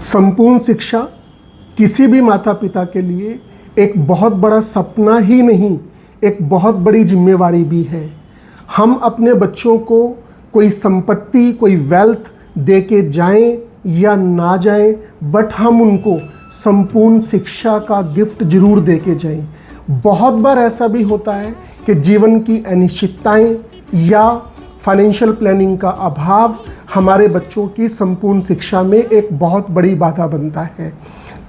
संपूर्ण शिक्षा किसी भी माता पिता के लिए एक बहुत बड़ा सपना ही नहीं, एक बहुत बड़ी जिम्मेवारी भी है। हम अपने बच्चों को कोई संपत्ति, कोई वेल्थ दे के जाएं या ना जाएं, बट हम उनको संपूर्ण शिक्षा का गिफ्ट जरूर दे के जाएं। बहुत बार ऐसा भी होता है कि जीवन की अनिश्चितताएं या फाइनेंशियल प्लानिंग का अभाव हमारे बच्चों की संपूर्ण शिक्षा में एक बहुत बड़ी बाधा बनता है।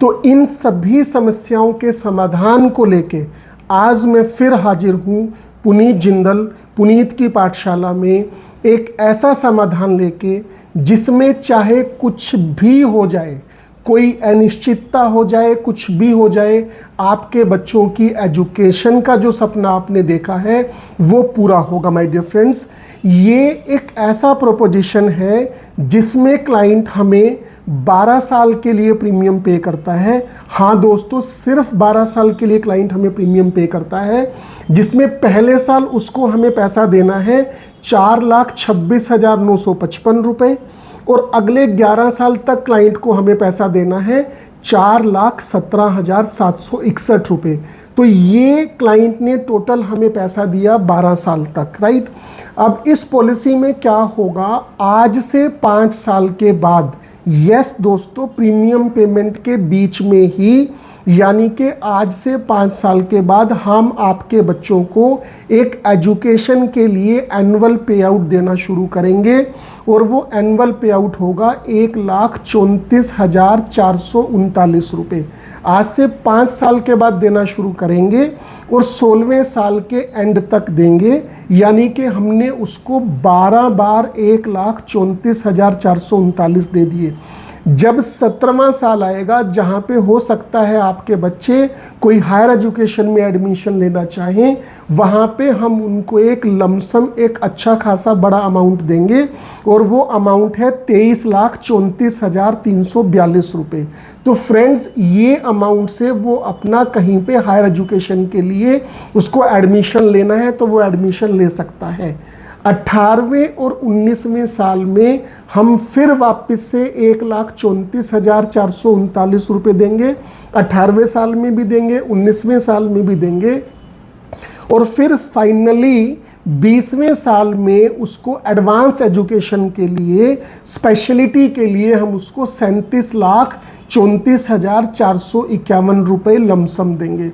तो इन सभी समस्याओं के समाधान को लेके आज मैं फिर हाजिर हूँ पुनीत जिंदल पुनीत की पाठशाला में, एक ऐसा समाधान लेके जिसमें चाहे कुछ भी हो जाए, कोई अनिश्चितता हो जाए, कुछ भी हो जाए, आपके बच्चों की एजुकेशन का जो सपना आपने देखा है वो पूरा होगा। माय डियर फ्रेंड्स, ये एक ऐसा प्रोपोजिशन है जिसमें क्लाइंट हमें 12 साल के लिए प्रीमियम पे करता है। हाँ दोस्तों, सिर्फ 12 साल के लिए क्लाइंट हमें प्रीमियम पे करता है, जिसमें पहले साल उसको हमें पैसा देना है 4,26,955 रुपये और अगले 11 साल तक क्लाइंट को हमें पैसा देना है 4,17,761 रुपये। तो ये क्लाइंट ने टोटल हमें पैसा दिया 12 साल तक, राइट। अब इस पॉलिसी में क्या होगा, आज से 5 साल के बाद, यस दोस्तों, प्रीमियम पेमेंट के बीच में ही, यानी कि आज से 5 साल के बाद हम आपके बच्चों को एक एजुकेशन के लिए एनुअल पे आउट देना शुरू करेंगे और वो एनुअल पे आउट होगा 1,34,439 रुपये। आज से 5 साल के बाद देना शुरू करेंगे और 16वें साल के एंड तक देंगे, यानी कि हमने उसको 12 बार 1,34,439 दे दिए। जब 17वां साल आएगा, जहाँ पे हो सकता है आपके बच्चे कोई हायर एजुकेशन में एडमिशन लेना चाहें, वहाँ पे हम उनको एक लमसम, एक अच्छा खासा बड़ा अमाउंट देंगे और वो अमाउंट है 23,34,342 रुपये। तो फ्रेंड्स, ये अमाउंट से वो अपना कहीं पे हायर एजुकेशन के लिए उसको एडमिशन लेना है तो वो एडमिशन ले सकता है। 18वें और 19वें साल में हम फिर वापस से 1,34,439 रुपये देंगे। 18वें साल में भी देंगे, 19वें साल में भी देंगे और फिर फाइनली 20वें साल में उसको एडवांस एजुकेशन के लिए, स्पेशलिटी के लिए हम उसको 37,34,451 रुपये लमसम देंगे।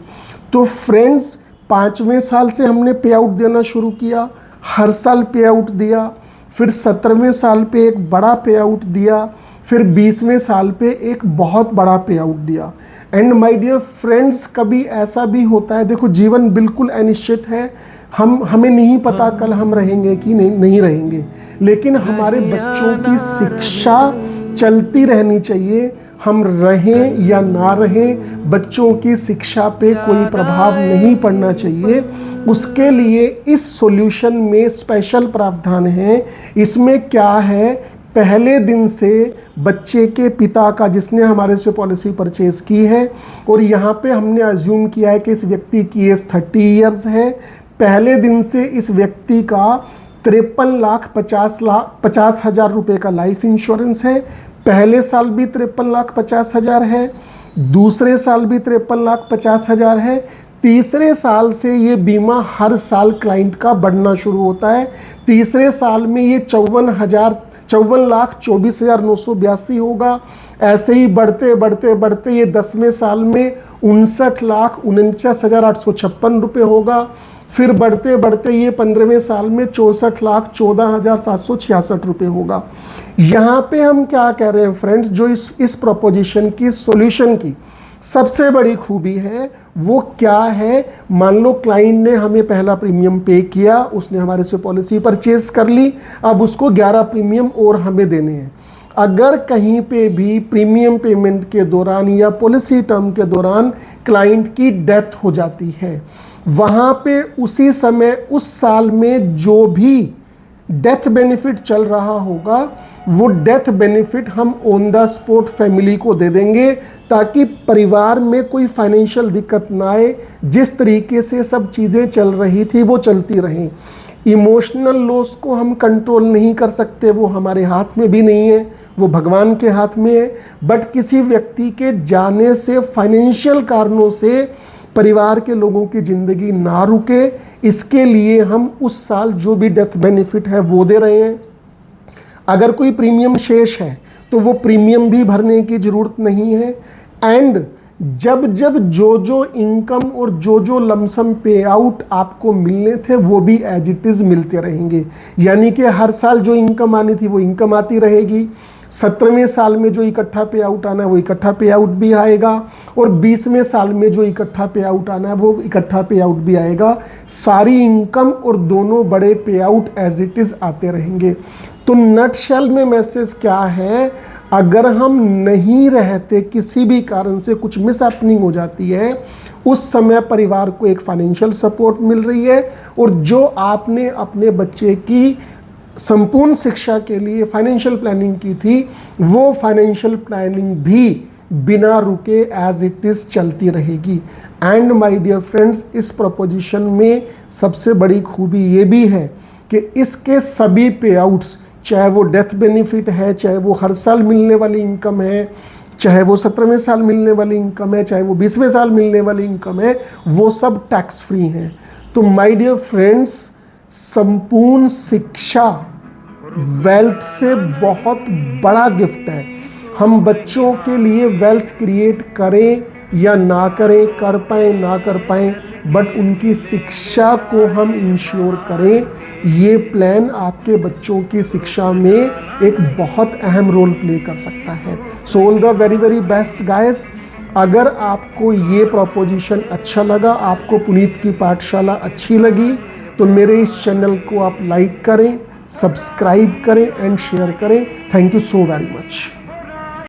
तो फ्रेंड्स, 5वें साल से हमने पे आउट देना शुरू किया, हर साल पे आउट दिया, फिर 17वें साल पे एक बड़ा पे आउट दिया, फिर 20वें साल पे एक बहुत बड़ा पे आउट दिया। एंड माय डियर फ्रेंड्स, कभी ऐसा भी होता है, देखो जीवन बिल्कुल अनिश्चित है, हमें नहीं पता कल हम रहेंगे कि नहीं रहेंगे, लेकिन हमारे बच्चों की शिक्षा चलती रहनी चाहिए। हम रहें या ना रहें, बच्चों की शिक्षा पे कोई प्रभाव नहीं पड़ना चाहिए। उसके लिए इस सॉल्यूशन में स्पेशल प्रावधान है। इसमें क्या है, पहले दिन से बच्चे के पिता का, जिसने हमारे से पॉलिसी परचेज की है, और यहाँ पे हमने अज्यूम किया है कि इस व्यक्ति की एज 30 ईयर्स है, पहले दिन से इस व्यक्ति का 53,50,000 रुपये का लाइफ इंश्योरेंस है। पहले साल भी 53,50,000 है, दूसरे साल भी 53,50,000 है, तीसरे साल से ये बीमा हर साल क्लाइंट का बढ़ना शुरू होता है। तीसरे साल में ये 54,24,982 होगा। ऐसे ही बढ़ते बढ़ते बढ़ते ये 10वें साल में 59,49,856 रुपये होगा। फिर बढ़ते बढ़ते ये 15वें साल में 64,14,766 रुपये होगा। यहाँ पे हम क्या कह रहे हैं फ्रेंड्स, जो इस प्रोपोजिशन की सॉल्यूशन की सबसे बड़ी खूबी है वो क्या है, मान लो क्लाइंट ने हमें पहला प्रीमियम पे किया, उसने हमारे से पॉलिसी परचेज कर ली, अब उसको 11 प्रीमियम और हमें देने हैं। अगर कहीं पे भी प्रीमियम पेमेंट के दौरान या पॉलिसी टर्म के दौरान क्लाइंट की डेथ हो जाती है, वहाँ पे उसी समय उस साल में जो भी डेथ बेनिफिट चल रहा होगा, वो डेथ बेनिफिट हम ऑन द स्पॉट फैमिली को दे देंगे, ताकि परिवार में कोई फाइनेंशियल दिक्कत ना आए। जिस तरीके से सब चीज़ें चल रही थी वो चलती रहें। इमोशनल लॉस को हम कंट्रोल नहीं कर सकते, वो हमारे हाथ में भी नहीं है, वो भगवान के हाथ में है। बट किसी व्यक्ति के जाने से, फाइनेंशियल कारणों से परिवार के लोगों की ज़िंदगी ना रुके, इसके लिए हम उस साल जो भी डेथ बेनिफिट है वो दे रहे हैं। अगर कोई प्रीमियम शेष है तो वो प्रीमियम भी भरने की ज़रूरत नहीं है। एंड जब जब जो इनकम और जो लमसम पे आउट आपको मिलने थे वो भी एज इट इज़ मिलते रहेंगे। यानी कि हर साल जो इनकम आनी थी वो इनकम आती रहेगी। 17वें साल में जो इकट्ठा पे आउट आना है वो इकट्ठा पे आउट भी आएगा, और 20वें साल में जो इकट्ठा पे आउट आना है वो इकट्ठा पे आउट भी आएगा। सारी इनकम और दोनों बड़े पे आउट एज इट इज़ आते रहेंगे। तो नटशेल में मैसेज क्या है, अगर हम नहीं रहते, किसी भी कारण से कुछ मिसहैपनिंग हो जाती है, उस समय परिवार को एक फाइनेंशियल सपोर्ट मिल रही है, और जो आपने अपने बच्चे की संपूर्ण शिक्षा के लिए फाइनेंशियल प्लानिंग की थी, वो फाइनेंशियल प्लानिंग भी बिना रुके एज इट इज़ चलती रहेगी। एंड माय डियर फ्रेंड्स, इस प्रपोजिशन में सबसे बड़ी खूबी ये भी है कि इसके सभी पे आउट्स, चाहे वो डेथ बेनिफिट है, चाहे वो हर साल मिलने वाली इनकम है, चाहे वो 17वें साल मिलने वाली इनकम है, चाहे वो 20वें साल मिलने वाली इनकम है, वो सब टैक्स फ्री हैं। तो माय डियर फ्रेंड्स, संपूर्ण शिक्षा वेल्थ से बहुत बड़ा गिफ्ट है। हम बच्चों के लिए वेल्थ क्रिएट करें या ना करें, कर पाएँ ना कर पाएँ, बट उनकी शिक्षा को हम इंश्योर करें। ये प्लान आपके बच्चों की शिक्षा में एक बहुत अहम रोल प्ले कर सकता है। So all the very very best guys. अगर आपको ये प्रोपोजिशन अच्छा लगा, आपको पुनीत की पाठशाला अच्छी लगी, तो मेरे इस चैनल को आप लाइक करें, सब्सक्राइब करें एंड शेयर करें। Thank you so very much.